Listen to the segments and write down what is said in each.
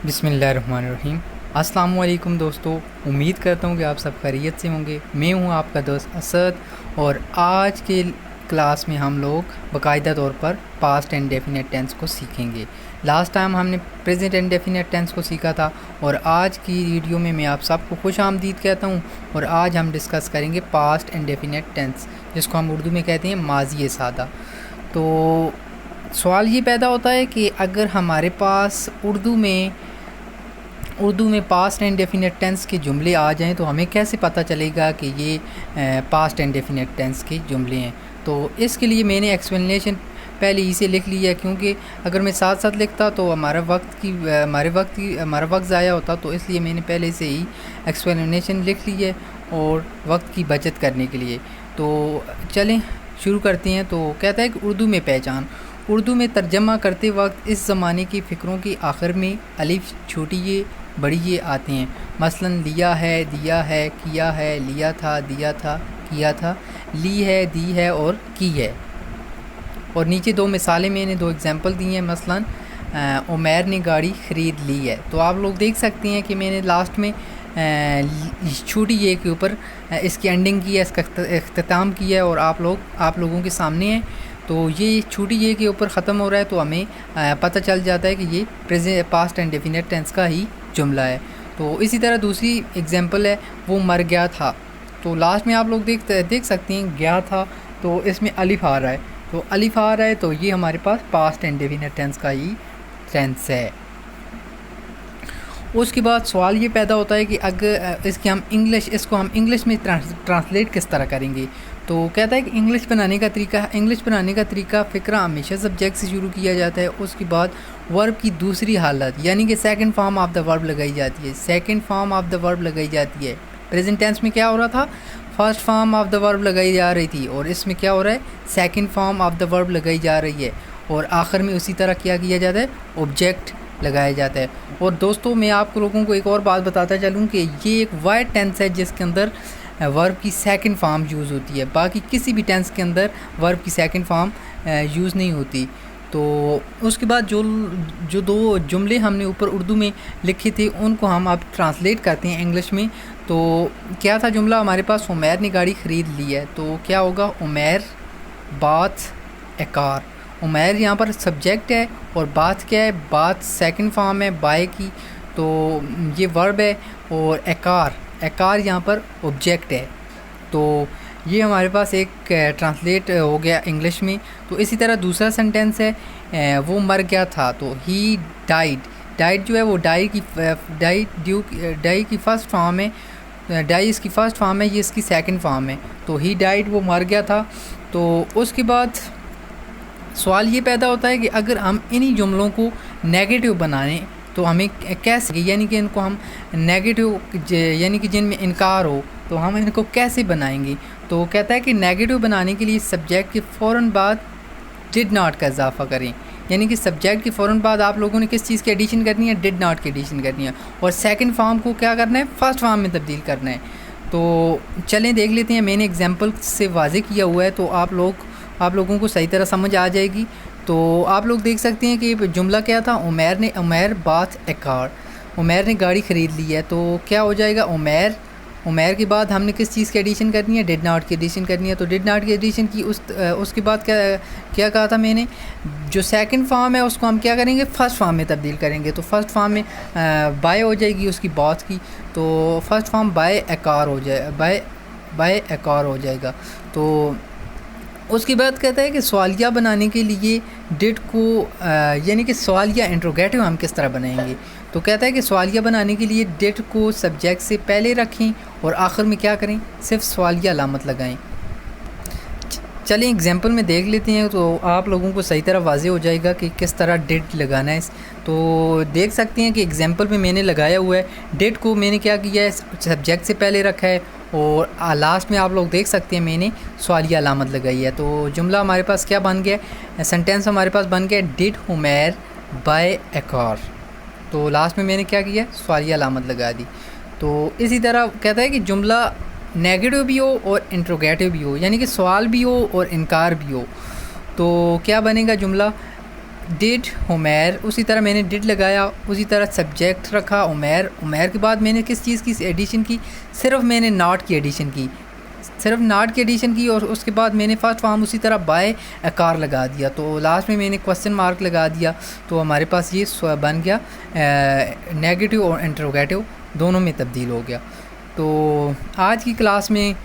बिस्मिल्लाहिर्रहमानिर्रहीम। अस्सलाम वालेकुम दोस्तों, उम्मीद करता हूँ कि आप सब खैरियत से होंगे। मैं हूँ आपका दोस्त असद और आज के क्लास में हम लोग बाकायदा तौर पर पास्ट एंड डेफिनेट टेंस को सीखेंगे। लास्ट टाइम हमने प्रेजेंट एंड डेफिनेट टेंस को सीखा था और आज की वीडियो में मैं आप सबको खुश आमदीद कहता हूँ। और आज हम डिस्कस करेंगे पास्ट एंड डेफिनेट टेंस, जिसको हम उर्दू में कहते हैं माज़ी सादा। तो सवाल ये पैदा होता है कि अगर हमारे पास उर्दू में पास्ट एंड डेफिनेट टेंस के जुमले आ जाएं तो हमें कैसे पता चलेगा कि ये पास्ट एंड डेफिनेट टेंस के जुमले हैं। तो इसके लिए मैंने एक्सप्लेनेशन पहले ही से लिख लिया, क्योंकि अगर मैं साथ साथ लिखता तो हमारा वक्त ज़ाया होता। तो इसलिए मैंने पहले से ही एक्सप्लेनेशन लिख ली है और वक्त की बचत करने के लिए। तो चलें शुरू करते हैं। तो कहता है कि उर्दू में पहचान। उर्दू में तर्जमा करते वक्त इस ज़माने की फ़िक्रों के आखिर में अलिफ छोटी ये बड़ी ये आते हैं। मसलन लिया है, दिया है, किया है, लिया था, दिया था, किया था, ली है, दी है और की है। और नीचे दो मिसालें मैंने दो एग्जांपल दी हैं। मसलन उमैर ने गाड़ी ख़रीद ली है। तो आप लोग देख सकते हैं कि मैंने लास्ट में छोटी ये के ऊपर इसकी एंडिंग की है, इसका अख्ताम किया है और आप लोगों के सामने है। तो ये छोटी ये के ऊपर ख़त्म हो रहा है तो हमें पता चल जाता है कि ये present past and definite tense का ही जुमला है। तो इसी तरह दूसरी एग्जांपल है, वो मर गया था। तो लास्ट में आप लोग देख सकते हैं गया था, तो इसमें अलिफ आ रहा है। तो अलिफ आ रहा है तो ये हमारे पास पास्ट एंड डेफिनेट टेंस का ही टेंस है। उसके बाद सवाल ये पैदा होता है कि अगर इसको हम इंग्लिश में ट्रांसलेट किस तरह करेंगे। तो कहता है कि इंग्लिश बनाने का तरीका फ़िक्रा हमेशा सब्जेक्ट से शुरू किया जाता है। उसके बाद वर्ब की दूसरी हालत यानी कि second form of the verb लगाई जाती है। प्रेजेंट टेंस में क्या हो रहा था, first form of the verb लगाई जा रही थी और इसमें क्या हो रहा है, second form of the verb लगाई जा रही है। और आखिर में उसी तरह क्या किया जाता है, ऑब्जेक्ट लगाया जाता है। और दोस्तों मैं आप लोगों को एक और बात बताता चलूँ कि ये एक वाइड टेंस है जिसके अंदर वर्ब की सेकंड फॉर्म यूज़ होती है। बाकी किसी भी टेंस के अंदर वर्ब की सेकंड फॉर्म यूज़ नहीं होती। तो उसके बाद जो दो जुमले हमने ऊपर उर्दू में लिखे थे उनको हम अब ट्रांसलेट करते हैं इंग्लिश में। तो क्या था जुमला हमारे पास, उमैर ने गाड़ी ख़रीद ली है। तो क्या होगा, उमैर बात ए कार। उमैर यहाँ पर सब्जेक्ट है और बात क्या है, बात सेकंड फॉर्म है बाय की। तो ये वर्ब है और एकार यहाँ पर ऑब्जेक्ट है। तो ये हमारे पास एक ट्रांसलेट हो गया इंग्लिश में। तो इसी तरह दूसरा सेंटेंस है, वो मर गया था। तो ही डाइड जो है वो डाई की फ़र्स्ट फॉर्म है, डाई इसकी फ़र्स्ट फॉर्म है, ये इसकी सेकंड फॉर्म है। तो ही डाइड, वो मर गया था। तो उसके बाद सवाल ये पैदा होता है कि अगर हम इन्हीं जुमलों को नेगेटिव बनाएं तो हमें कैसे, यानी कि इनको हम नेगेटिव यानी कि जिनमें इनकार हो तो हम इनको कैसे बनाएंगे। तो कहता है कि नेगेटिव बनाने के लिए सब्जेक्ट के फ़ौरन बाद डिड नॉट का इजाफा करें। यानी कि सब्जेक्ट के फ़ौरन बाद आप लोगों ने किस चीज़ की एडिशन करनी है, डिड नॉट की एडिशन करनी है। और सेकंड फॉर्म को क्या करना है, फर्स्ट फॉर्म में तब्दील करना है। तो चलें देख लेते हैं, मैंने एग्जांपल से वाज़े किया हुआ है तो आप लोगों को सही तरह समझ आ जाएगी। तो आप लोग देख सकते हैं कि जुमला क्या था, उमैर बात ए कार। उमैर ने गाड़ी ख़रीद ली है। तो क्या हो जाएगा, उमैर के बाद हमने किस चीज़ की एडिशन करनी है, डिड नॉट की एडिशन करनी है। तो डिड नॉट की एडिशन की उसके बाद क्या कहा था मैंने, जो सेकंड फॉर्म है उसको हम क्या करेंगे, फर्स्ट फॉर्म में तब्दील करेंगे। तो फर्स्ट फॉर्म में बाय हो जाएगी उसकी बात की। तो first form by a car हो जाएगा। तो उसके बाद कहता है कि सवालिया बनाने के लिए डिड को यानी कि सवालिया इंट्रोगेटिव हम किस तरह बनाएंगे। तो कहता है कि सवालिया बनाने के लिए डिड को सब्जेक्ट से पहले रखें और आखिर में क्या करें, सिर्फ सवालिया अलामत लगाएं। चलिए एग्जांपल में देख लेते हैं तो आप लोगों को सही तरह वाज़े हो जाएगा कि किस तरह डिड लगाना है। तो देख सकते हैं कि एग्जांपल में मैंने लगाया हुआ है, डिड को मैंने क्या किया है, सब्जेक्ट से पहले रखा है और लास्ट में आप लोग देख सकते हैं मैंने सवालिया अलामत लगाई है। तो जुमला हमारे पास क्या बन गया, सेंटेंस हमारे पास बन गया, did Umair buy a car. तो लास्ट में मैंने क्या किया, सवालिया अलामत लगा दी। तो इसी तरह कहता है कि जुमला नेगेटिव भी हो और इंट्रोगेटिव भी हो, यानी कि सवाल भी हो और इनकार भी हो। तो क्या बनेगा जुमला, डिड उमैर, उसी तरह मैंने डिड लगाया, उसी तरह सब्जेक्ट रखा उमैर। उमैर के बाद मैंने किस चीज़ की एडिशन की, सिर्फ मैंने नॉट की एडिशन की, सिर्फ नॉट की एडिशन की। और उसके बाद मैंने फर्स्ट फॉर्म उसी तरह बाय अ कार लगा दिया, तो लास्ट में मैंने क्वेश्चन मार्क लगा दिया। तो हमारे पास ये बन गया नेगेटिव और इंटरोगेटिव दोनों में तब्दील हो गया। तो आज की क्लास में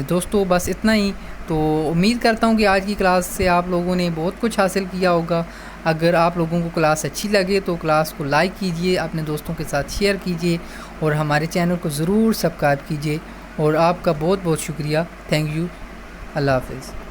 दोस्तों बस इतना ही। तो उम्मीद करता हूँ कि आज की क्लास से आप लोगों ने बहुत कुछ हासिल किया होगा। अगर आप लोगों को क्लास अच्छी लगे तो क्लास को लाइक कीजिए, अपने दोस्तों के साथ शेयर कीजिए और हमारे चैनल को ज़रूर सब्सक्राइब कीजिए। और आपका बहुत बहुत शुक्रिया। Thank you. अल्लाह हाफ़िज़।